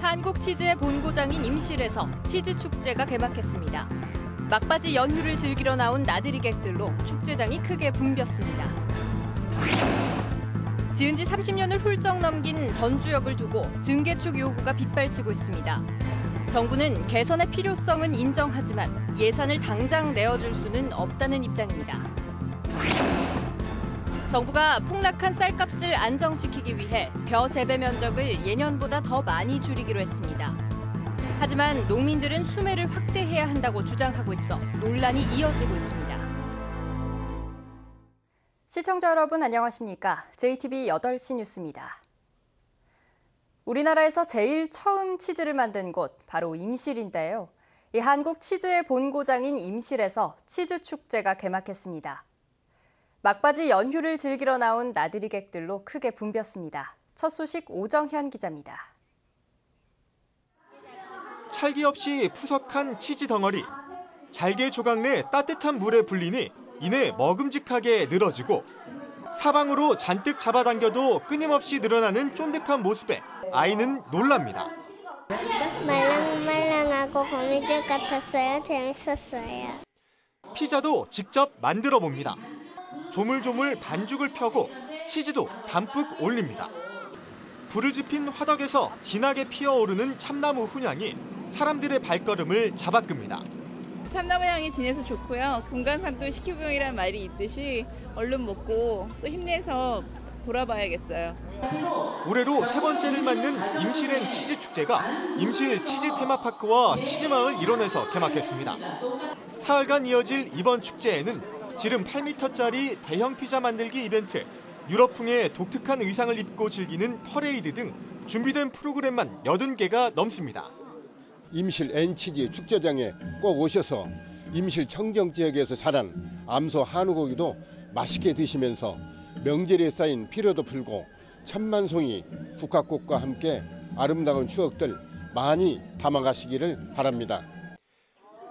한국치즈의 본고장인 임실에서 치즈 축제가 개막했습니다. 막바지 연휴를 즐기러 나온 나들이객들로 축제장이 크게 붐볐습니다. 지은 지 30년을 훌쩍 넘긴 전주역을 두고 증개축 요구가 빗발치고 있습니다. 정부는 개선의 필요성은 인정하지만 예산을 당장 내어줄 수는 없다는 입장입니다. 정부가 폭락한 쌀값을 안정시키기 위해 벼 재배 면적을 예년보다 더 많이 줄이기로 했습니다. 하지만 농민들은 수매를 확대해야 한다고 주장하고 있어 논란이 이어지고 있습니다. 시청자 여러분 안녕하십니까? JTBC 8시 뉴스입니다. 우리나라에서 제일 처음 치즈를 만든 곳 바로 임실인데요. 이 한국 치즈의 본고장인 임실에서 치즈 축제가 개막했습니다. 막바지 연휴를 즐기러 나온 나들이객들로 크게 붐볐습니다. 첫 소식 오정현 기자입니다. 찰기 없이 푸석한 치즈 덩어리. 잘게 조각 내 따뜻한 물에 불리니 이내 먹음직하게 늘어지고 사방으로 잔뜩 잡아당겨도 끊임없이 늘어나는 쫀득한 모습에 아이는 놀랍니다. 말랑말랑하고 거미줄 같았어요. 재밌었어요. 피자도 직접 만들어 봅니다. 조물조물 반죽을 펴고 치즈도 담뿍 올립니다. 불을 지핀 화덕에서 진하게 피어오르는 참나무 훈향이 사람들의 발걸음을 잡아끕니다. 참나무 향이 진해서 좋고요. 금강산도 식후경이라는 말이 있듯이 얼른 먹고 또 힘내서 돌아봐야겠어요. 올해로 3번째를 맞는 임실행 치즈 축제가 임실 치즈 테마파크와 치즈마을 일원에서 개막했습니다. 사흘간 이어질 이번 축제에는 지름 8m짜리 대형 피자 만들기 이벤트, 유럽풍의 독특한 의상을 입고 즐기는 퍼레이드 등 준비된 프로그램만 80개가 넘습니다. 임실 N치즈 축제장에 꼭 오셔서 임실 청정 지역에서 자란 암소 한우고기도 맛있게 드시면서 명절에 쌓인 피로도 풀고 천만송이 국화꽃과 함께 아름다운 추억들 많이 담아가시기를 바랍니다.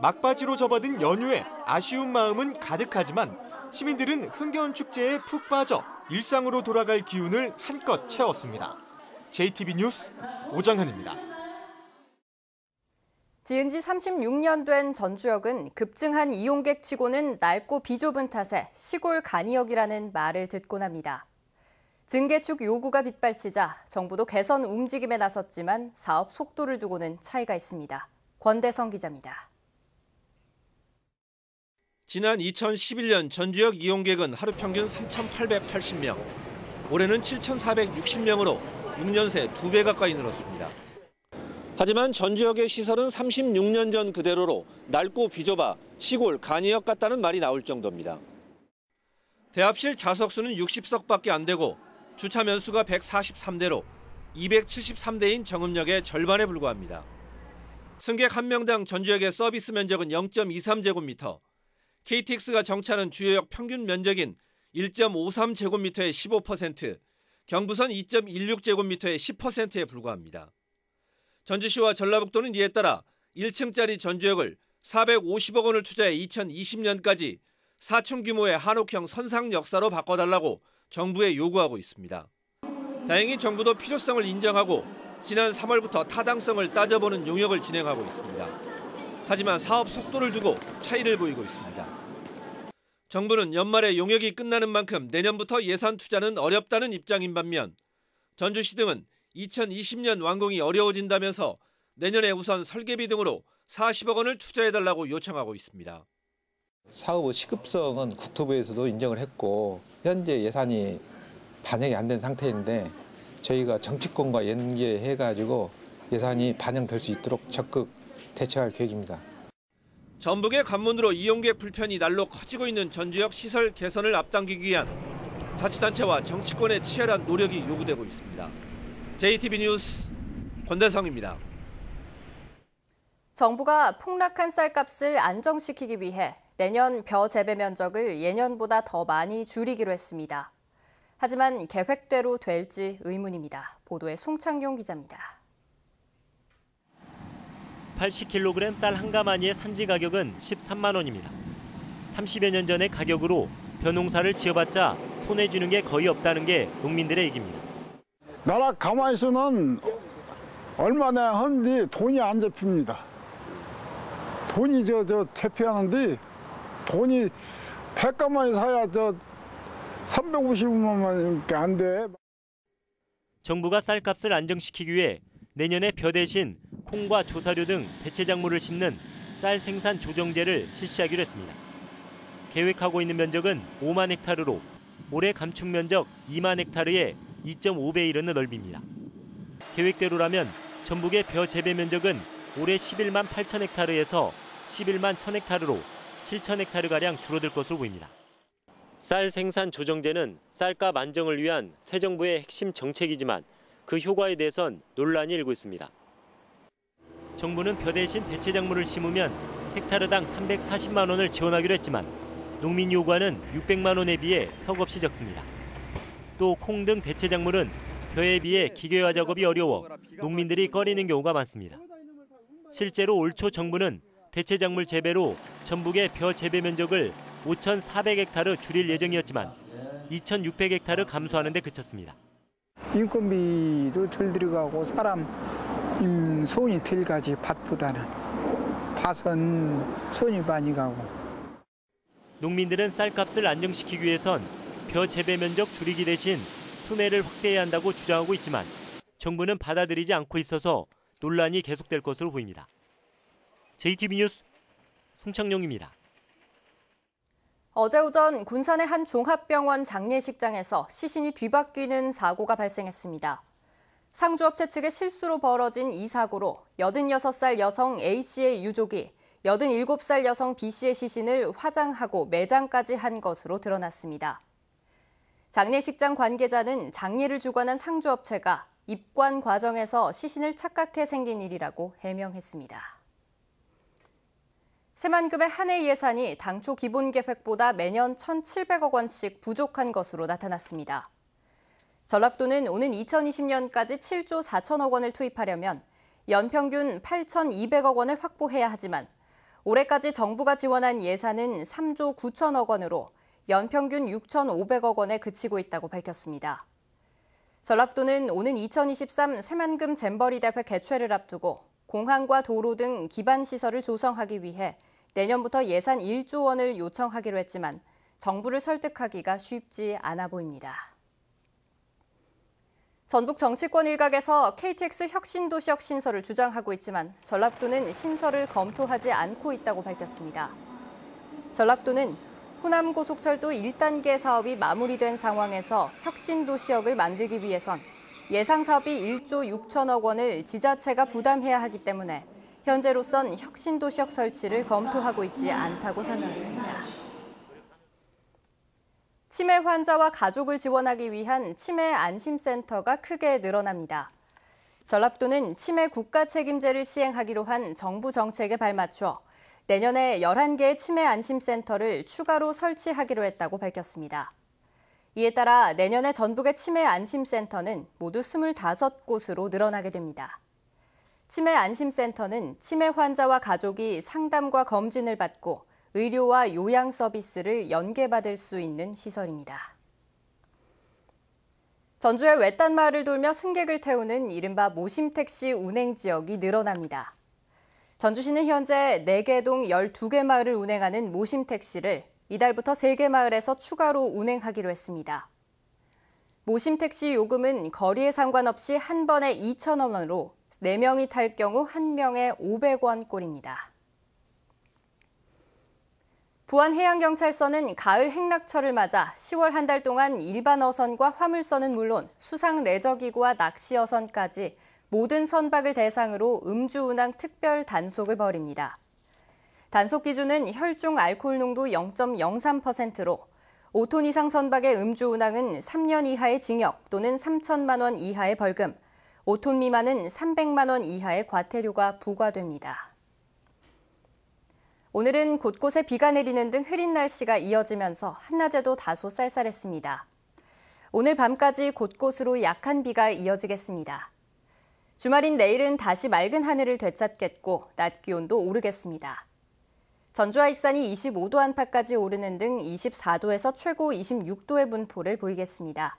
막바지로 접어든 연휴에 아쉬운 마음은 가득하지만 시민들은 흥겨운 축제에 푹 빠져 일상으로 돌아갈 기운을 한껏 채웠습니다. JTBC 뉴스 오정현입니다. 지은 지 36년 된 전주역은 급증한 이용객 치고는 낡고 비좁은 탓에 시골 간이역이라는 말을 듣곤 합니다. 증개축 요구가 빗발치자 정부도 개선 움직임에 나섰지만 사업 속도를 두고는 차이가 있습니다. 권대성 기자입니다. 지난 2011년 전주역 이용객은 하루 평균 3,880명, 올해는 7,460명으로 6년 새 2배 가까이 늘었습니다. 하지만 전주역의 시설은 36년 전 그대로로 낡고 비좁아 시골 간이역 같다는 말이 나올 정도입니다. 대합실 좌석수는 60석밖에 안 되고 주차 면수가 143대로 273대인 정읍역의 절반에 불과합니다. 승객 1명당 전주역의 서비스 면적은 0.23제곱미터, KTX가 정차하는 주요역 평균 면적인 1.53제곱미터의 15%, 경부선 2.16제곱미터의 10%에 불과합니다. 전주시와 전라북도는 이에 따라 1층짜리 전주역을 450억 원을 투자해 2020년까지 4층 규모의 한옥형 선상 역사로 바꿔달라고 정부에 요구하고 있습니다. 다행히 정부도 필요성을 인정하고 지난 3월부터 타당성을 따져보는 용역을 진행하고 있습니다. 하지만 사업 속도를 두고 차이를 보이고 있습니다. 정부는 연말에 용역이 끝나는 만큼 내년부터 예산 투자는 어렵다는 입장인 반면 전주시 등은 2020년 완공이 어려워진다면서 내년에 우선 설계비 등으로 40억 원을 투자해달라고 요청하고 있습니다. 사업의 시급성은 국토부에서도 인정을 했고 현재 예산이 반영이 안 된 상태인데 저희가 정치권과 연계해가지고 예산이 반영될 수 있도록 적극 대처할 계획입니다. 전북의 관문으로 이용객 불편이 날로 커지고 있는 전주역 시설 개선을 앞당기기 위한 자치단체와 정치권의 치열한 노력이 요구되고 있습니다. JTBC 뉴스 권대성입니다. 정부가 폭락한 쌀값을 안정시키기 위해 내년 벼 재배 면적을 예년보다 더 많이 줄이기로 했습니다. 하지만 계획대로 될지 의문입니다. 보도에 송창용 기자입니다. 80kg 쌀 한 가마니의 산지 가격은 13만 원입니다. 30여 년 전의 가격으로 벼농사를 지어봤자 손해주는 게 거의 없다는 게 농민들의 얘기입니다. 나라 가만히 있으면 얼마나 하는데 돈이 안 잡힙니다. 돈이 저 대표하는데 돈이 100가만이 사야 350만 원밖에 안 돼. 정부가 쌀값을 안정시키기 위해 내년에 벼 대신 콩과 조사료 등 대체 작물을 심는 쌀 생산 조정제를 실시하기로 했습니다. 계획하고 있는 면적은 5만 헥타르로 올해 감축 면적 2만 헥타르의 2.5배 이르는 넓이입니다. 계획대로라면 전북의 벼 재배 면적은 올해 11만 8천 헥타르에서 11만 1천 헥타르로 7천 헥타르가량 줄어들 것으로 보입니다. 쌀 생산 조정제는 쌀값 안정을 위한 새 정부의 핵심 정책이지만 그 효과에 대해선 논란이 일고 있습니다. 정부는 벼 대신 대체 작물을 심으면 헥타르당 340만 원을 지원하기로 했지만 농민 요구하는 600만 원에 비해 턱없이 적습니다. 또 콩 등 대체 작물은 벼에 비해 기계화 작업이 어려워 농민들이 꺼리는 경우가 많습니다. 실제로 올 초 정부는 대체 작물 재배로 전북의 벼 재배 면적을 5,400헥타르 줄일 예정이었지만 2,600헥타르 감소하는 데 그쳤습니다. 인건비도 덜 들어가고 사람 손이 덜 가지 밭보다는. 밭은 손이 많이 가고. 농민들은 쌀값을 안정시키기 위해선 벼 재배 면적 줄이기 대신 수매를 확대해야 한다고 주장하고 있지만 정부는 받아들이지 않고 있어서 논란이 계속될 것으로 보입니다. JTB 뉴스 송창용입니다. 어제 오전 군산의 한 종합병원 장례식장에서 시신이 뒤바뀌는 사고가 발생했습니다. 상주업체 측의 실수로 벌어진 이 사고로 86살 여성 A씨의 유족이 87살 여성 B씨의 시신을 화장하고 매장까지 한 것으로 드러났습니다. 장례식장 관계자는 장례를 주관한 상주업체가 입관 과정에서 시신을 착각해 생긴 일이라고 해명했습니다. 새만금의 한 해 예산이 당초 기본 계획보다 매년 1,700억 원씩 부족한 것으로 나타났습니다. 전라도는 오는 2020년까지 7조 4천억 원을 투입하려면 연평균 8,200억 원을 확보해야 하지만 올해까지 정부가 지원한 예산은 3조 9천억 원으로 연평균 6,500억 원에 그치고 있다고 밝혔습니다. 전라도는 오는 2023 새만금 잼버리 대회 개최를 앞두고 공항과 도로 등 기반 시설을 조성하기 위해 내년부터 예산 1조 원을 요청하기로 했지만 정부를 설득하기가 쉽지 않아 보입니다. 전북 정치권 일각에서 KTX 혁신도시역 신설을 주장하고 있지만 전라도는 신설을 검토하지 않고 있다고 밝혔습니다. 전라도는 호남고속철도 1단계 사업이 마무리된 상황에서 혁신도시역을 만들기 위해선 예상 사업이 1조 6천억 원을 지자체가 부담해야 하기 때문에 현재로선 혁신도시역 설치를 검토하고 있지 않다고 설명했습니다. 치매 환자와 가족을 지원하기 위한 치매 안심센터가 크게 늘어납니다. 전라도는 치매 국가 책임제를 시행하기로 한 정부 정책에 발맞춰 내년에 11개의 치매 안심센터를 추가로 설치하기로 했다고 밝혔습니다. 이에 따라 내년에 전북의 치매 안심센터는 모두 25곳으로 늘어나게 됩니다. 치매 안심센터는 치매 환자와 가족이 상담과 검진을 받고 의료와 요양 서비스를 연계받을 수 있는 시설입니다. 전주의 외딴 마을을 돌며 승객을 태우는 이른바 모심택시 운행 지역이 늘어납니다. 전주시는 현재 4개 동 12개 마을을 운행하는 모심택시를 이달부터 3개 마을에서 추가로 운행하기로 했습니다. 모심택시 요금은 거리에 상관없이 한 번에 2,000원으로 4명이 탈 경우 1명에 500원 꼴입니다. 부안해양경찰서는 가을 행락철을 맞아 10월 한 달 동안 일반 어선과 화물선은 물론 수상 레저기구와 낚시 어선까지 모든 선박을 대상으로 음주운항 특별 단속을 벌입니다. 단속 기준은 혈중 알코올 농도 0.03%로 5톤 이상 선박의 음주운항은 3년 이하의 징역 또는 3천만 원 이하의 벌금, 5톤 미만은 300만 원 이하의 과태료가 부과됩니다. 오늘은 곳곳에 비가 내리는 등 흐린 날씨가 이어지면서 한낮에도 다소 쌀쌀했습니다. 오늘 밤까지 곳곳으로 약한 비가 이어지겠습니다. 주말인 내일은 다시 맑은 하늘을 되찾겠고 낮 기온도 오르겠습니다. 전주와 익산이 25도 안팎까지 오르는 등 24도에서 최고 26도의 분포를 보이겠습니다.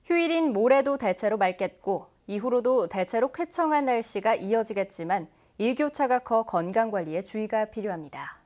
휴일인 모레도 대체로 맑겠고 이후로도 대체로 쾌청한 날씨가 이어지겠지만 일교차가 커 건강 관리에 주의가 필요합니다.